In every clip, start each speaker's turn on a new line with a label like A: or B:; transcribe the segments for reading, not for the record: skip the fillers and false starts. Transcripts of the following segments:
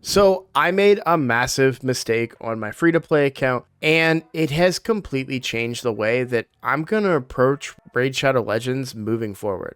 A: So I made a massive mistake on my free-to-play account, and it has completely changed the way that I'm going to approach Raid Shadow Legends moving forward.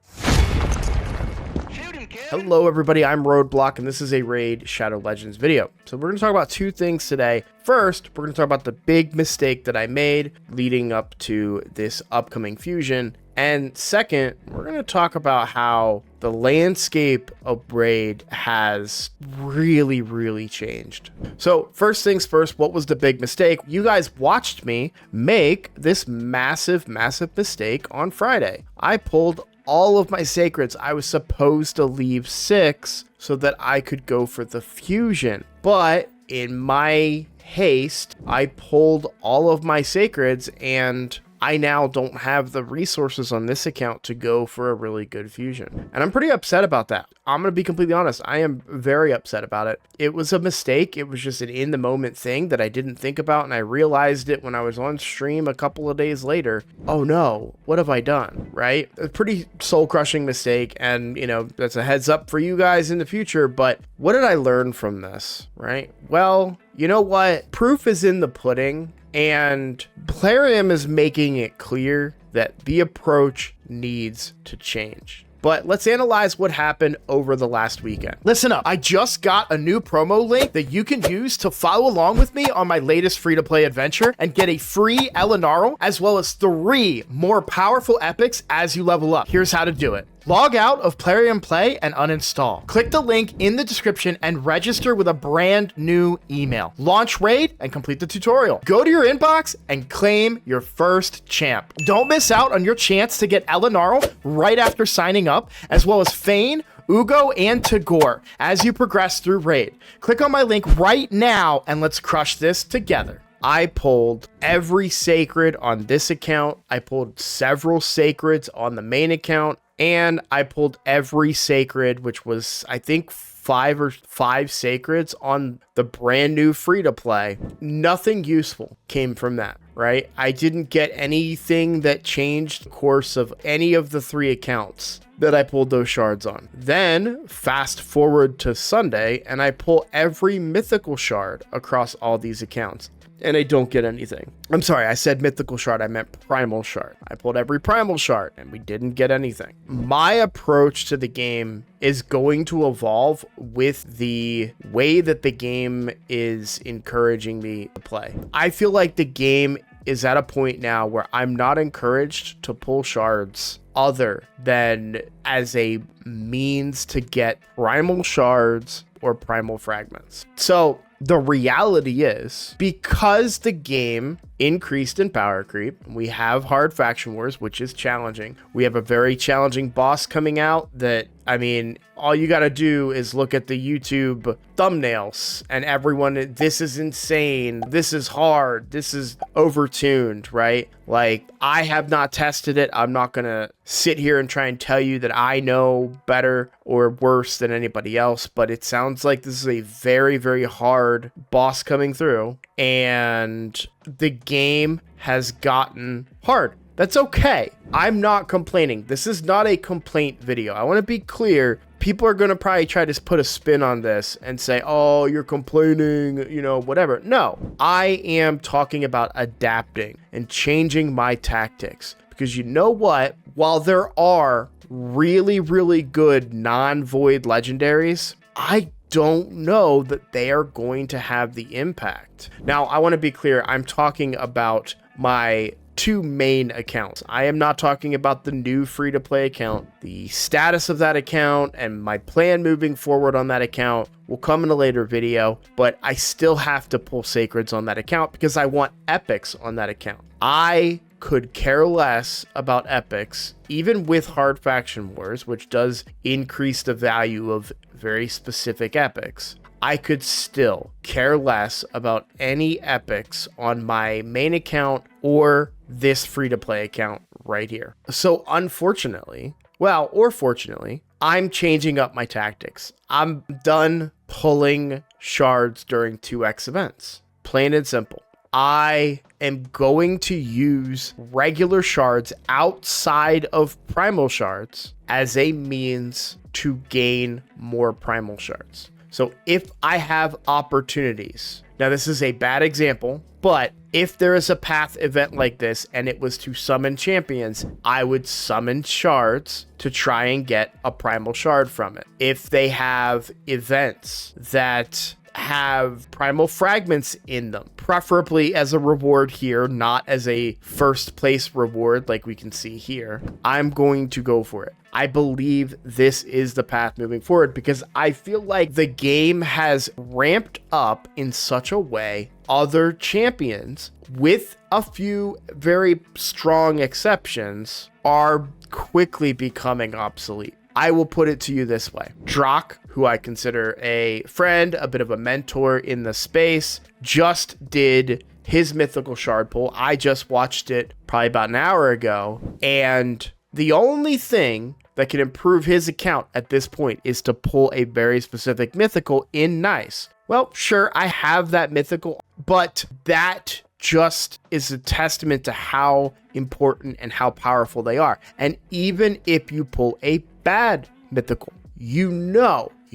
A: Hello everybody, I'm Roadblock, and this is a Raid Shadow Legends video. So we're going to talk about two things today. First, we're going to talk about the big mistake that I made leading up to this upcoming fusion. And second, we're going to talk about how the landscape of Raid has really changed. So first things first, what was the big mistake? You guys watched me make this massive mistake on Friday. I pulled all of my sacreds. I was supposed to leave 6 so that I could go for the fusion. But in my haste, I pulled all of my sacreds, and I now don't have the resources on this account to go for a really good fusion. And I'm pretty upset about that. I'm going to be completely honest. I am very upset about it. It was a mistake. It was just an in the moment thing that I didn't think about. And I realized it when I was on stream a couple of days later. Oh no, what have I done? Right? A pretty soul crushing mistake. And you know, that's a heads up for you guys in the future. But what did I learn from this? Right? Well, you know what? Proof is in the pudding. And Plarium is making it clear that the approach needs to change. But let's analyze what happened over the last weekend. Listen up, I just got a new promo link that you can use to follow along with me on my latest free-to-play adventure and get a free Elenaril, as well as 3 more powerful epics as you level up. Here's how to do it. Log out of Plarium Play and uninstall. Click the link in the description and register with a brand new email. Launch Raid and complete the tutorial. Go to your inbox and claim your first champ. Don't miss out on your chance to get Elenaril right after signing up, as well as Fayne, Uugo, and Tagoar as you progress through Raid. Click on my link right now and let's crush this together. I pulled every sacred on this account. I pulled several sacreds on the main account. And I pulled every sacred, which was, I think, 5 sacreds on the brand new free-to-play. Nothing useful came from that, right? I didn't get anything that changed the course of any of the 3 accounts that I pulled those shards on. Then, fast forward to Sunday, and I pull every mythical shard across all these accounts. And I don't get anything. I'm sorry, I said mythical shard, I meant primal shard. I pulled every primal shard and we didn't get anything. My approach to the game is going to evolve with the way that the game is encouraging me to play. I feel like the game is at a point now where I'm not encouraged to pull shards other than as a means to get primal shards or primal fragments. So the reality is, because the game increased in power creep, we have hard faction wars, which is challenging. We have a very challenging boss coming out that, I mean, all you got to do is look at the YouTube thumbnails and everyone, this is insane, this is hard, this is overtuned, right? Like, I have not tested it. I'm not going to sit here and try and tell you that I know better or worse than anybody else, but it sounds like this is a very hard boss coming through, and the game has gotten hard. That's okay. I'm not complaining. This is not a complaint video. I want to be clear. People are going to probably try to put a spin on this and say, oh, you're complaining, you know, whatever. No, I am talking about adapting and changing my tactics, because you know what? While there are really good non-void legendaries, I don't know that they are going to have the impact. Now, I want to be clear. I'm talking about my 2 main accounts. I am not talking about the new free-to-play account. The status of that account and my plan moving forward on that account will come in a later video, but I still have to pull sacreds on that account because I want epics on that account. I could care less about epics, even with hard faction wars, which does increase the value of very specific epics. I could still care less about any epics on my main account or this free-to-play account right here. So unfortunately, well, or fortunately, I'm changing up my tactics. I'm done pulling shards during 2x events. Plain and simple. I am going to use regular shards outside of primal shards as a means to gain more primal shards. So if I have opportunities, now this is a bad example, but if there is a path event like this and it was to summon champions, I would summon shards to try and get a primal shard from it. If they have events that have primal fragments in them, preferably as a reward here, not as a first place reward like we can see here, I'm going to go for it. I believe this is the path moving forward because I feel like the game has ramped up in such a way. Other champions, with a few very strong exceptions, are quickly becoming obsolete. I will put it to you this way. Drock, who I consider a friend, a bit of a mentor in the space, just did his mythical shard pull. I just watched it probably about an hour ago, and the only thing that can improve his account at this point is to pull a very specific mythical in nice. Well, sure, I have that mythical, but that just is a testament to how important and how powerful they are. And even if you pull a bad mythical, you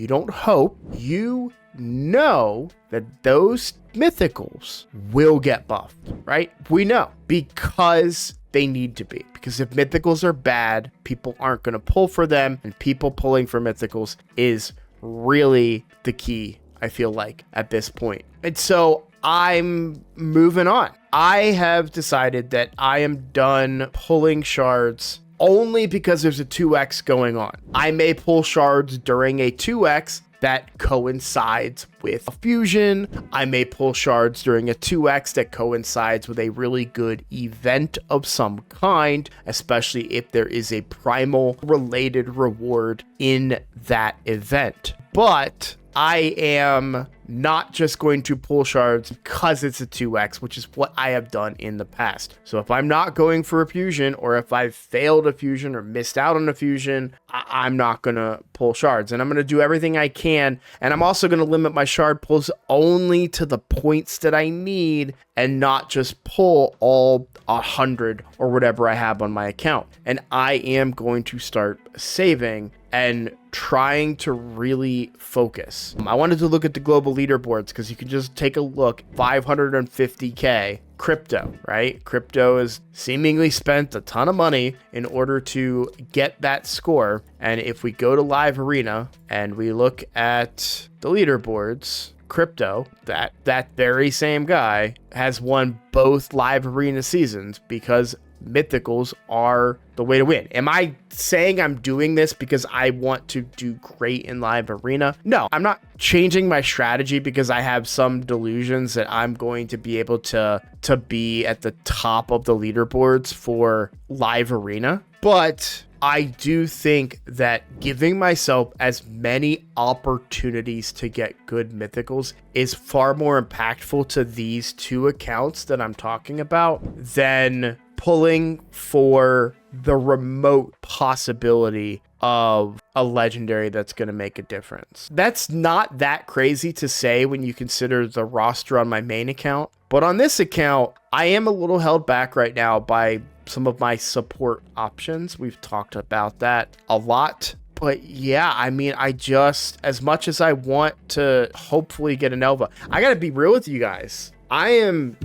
A: don't hope, you know that those mythicals will get buffed, right? We know because they need to be. Because if mythicals are bad, people aren't going to pull for them, and people pulling for mythicals is really the key, I feel like, at this point. And so I'm moving on. I have decided that I am done pulling shards only because there's a 2x going on. I may pull shards during a 2x that coincides with a fusion. I may pull shards during a 2x that coincides with a really good event of some kind, especially if there is a primal related reward in that event. But I am not just going to pull shards because it's a 2x, which is what I have done in the past. So if I'm not going for a fusion, or if I've failed a fusion or missed out on a fusion, I'm not going to pull shards. And I'm going to do everything I can. And I'm also going to limit my shard pulls only to the points that I need and not just pull all 100 or whatever I have on my account. And I am going to start saving and trying to really focus. I wanted to look at the global leaderboards because you can just take a look. 550k crypto, right? Crypto has seemingly spent a ton of money in order to get that score. And if we go to live arena and we look at the leaderboards, crypto, that very same guy has won both live arena seasons because mythicals are the way to win. Am I saying I'm doing this because I want to do great in live arena? No, I'm not changing my strategy because I have some delusions that I'm going to be able to be at the top of the leaderboards for live arena. But I do think that giving myself as many opportunities to get good mythicals is far more impactful to these two accounts that I'm talking about than pulling for the remote possibility of a legendary that's going to make a difference. That's not that crazy to say when you consider the roster on my main account, but on this account, I am a little held back right now by some of my support options. We've talked about that a lot. But yeah, I mean, I just, as much as I want to hopefully get an Elva, I got to be real with you guys. I am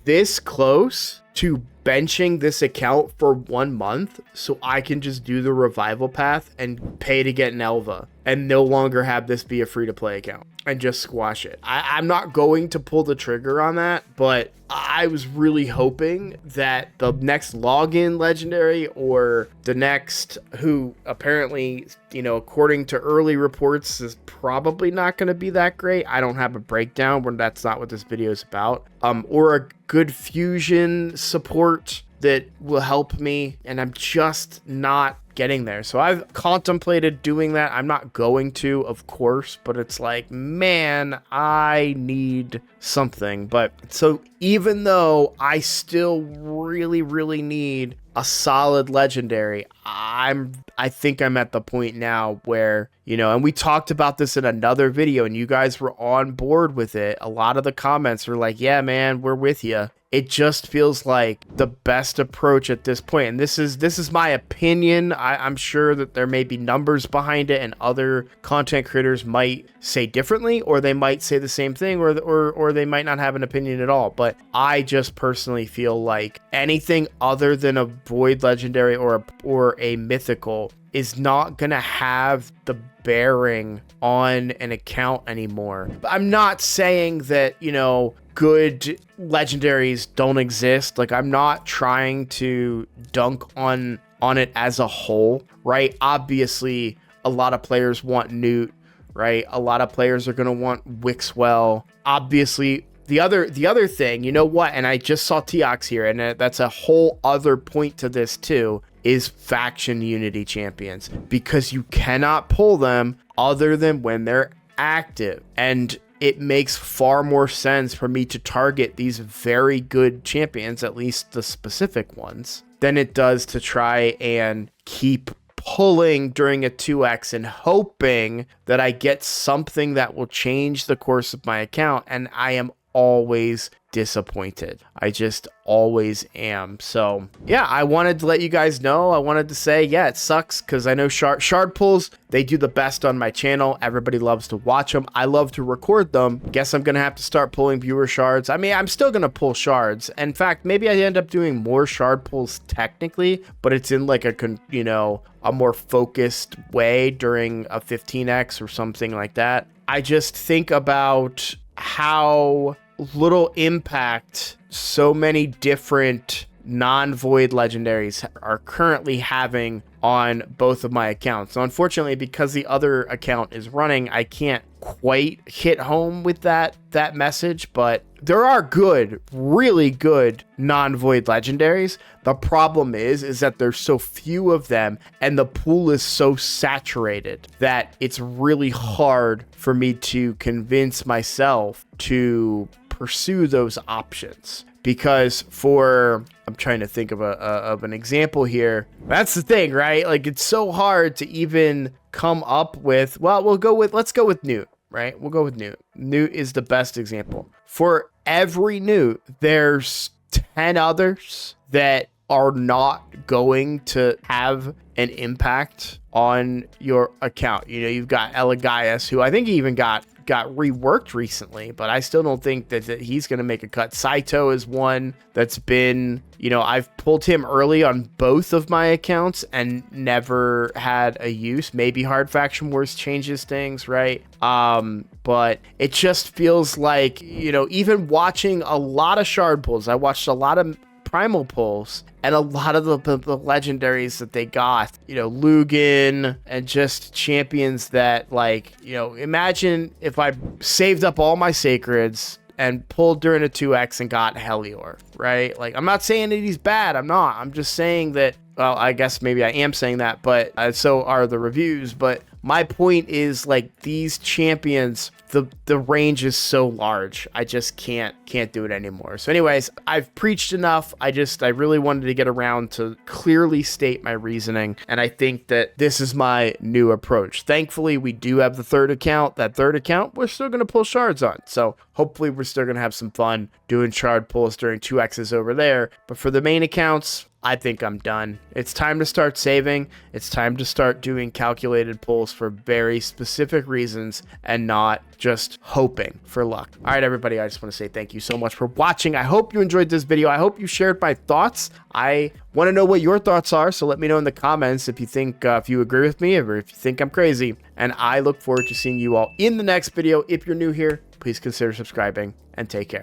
A: this close to benching this account for 1 month so I can just do the revival path and pay to get an Elva and no longer have this be a free-to-play account and just squash it. I'm not going to pull the trigger on that, but I was really hoping that the next login legendary or the next, who apparently, according to early reports, is probably not going to be that great. I don't have a breakdown when that's not what this video is about. Or a good fusion support that will help me, and I'm just not getting there. So I've contemplated doing that. I'm not going to, of course, but it's like, man, I need something. But so even though I still really need a solid legendary, I think I'm at the point now where, and we talked about this in another video and you guys were on board with it. A lot of the comments were like, yeah, man, we're with you. it just feels like the best approach at this point. And this is my opinion. I'm sure that there may be numbers behind it, and other content creators might say differently, or they might say the same thing, or they might not have an opinion at all. But I just personally feel like anything other than a void legendary or a mythical is not gonna have the bearing on an account anymore. But I'm not saying that, you know, good legendaries don't exist. Like, I'm not trying to dunk on it as a whole, right? Obviously, a lot of players want Newt, right? A lot of players are gonna want Wixwell. Obviously, the other thing, you know what? And I just saw Teox here, and that's a whole other point to this too, is faction unity champions, because you cannot pull them other than when they're active. And it makes far more sense for me to target these very good champions, at least the specific ones, than it does to try and keep pulling during a 2x and hoping that I get something that will change the course of my account. And I am always disappointed. I just always am. So yeah, I wanted to let you guys know. I wanted to say, yeah, it sucks, because I know shard pulls, they do the best on my channel. Everybody loves to watch them. I love to record them. Guess I'm gonna have to start pulling viewer shards. I mean, I'm still gonna pull shards. In fact, maybe I end up doing more shard pulls technically, but it's in like a a more focused way during a 15x or something like that. I just think about how little impact so many different non-void legendaries are currently having on both of my accounts. So unfortunately, because the other account is running, I can't quite hit home with that message, but there are good, really good non-void legendaries. The problem is that there's so few of them, and the pool is so saturated that it's really hard for me to convince myself to pursue those options. Because I'm trying to think of an example here. That's the thing, right? Like, it's so hard to even come up with, well, let's go with Newt, right? We'll go with Newt. Newt is the best example. For every Newt, there's 10 others that are not going to have an impact on your account. You know, you've got Elagaius, who I think he even got reworked recently, but I still don't think that he's going to make a cut. Saito is one that's been, I've pulled him early on both of my accounts and never had a use. Maybe Hard Faction Wars changes things, right? But it just feels like, even watching a lot of shard pulls, I watched a lot of primal pulls, and a lot of the legendaries that they got, Lugan, and just champions that, imagine if I saved up all my sacreds and pulled during a 2x and got Helior, right? Like, I'm not saying that he's bad. I'm not. I'm just saying that, well, I guess maybe I am saying that, but so are the reviews. But my point is, like, these champions, the range is so large. I just can't do it anymore. So anyways, I've preached enough. I really wanted to get around to clearly state my reasoning. And I think that this is my new approach. Thankfully, we do have the third account. That third account, we're still going to pull shards on. So hopefully we're still going to have some fun doing shard pulls during 2x's over there. But for the main accounts, I think I'm done. It's time to start saving. It's time to start doing calculated pulls for very specific reasons and not just hoping for luck. All right, everybody, I just want to say thank you so much for watching. I hope you enjoyed this video. I hope you shared my thoughts. I want to know what your thoughts are, so let me know in the comments if you think, if you agree with me, or if you think I'm crazy. And I look forward to seeing you all in the next video. If you're new here, please consider subscribing, and take care.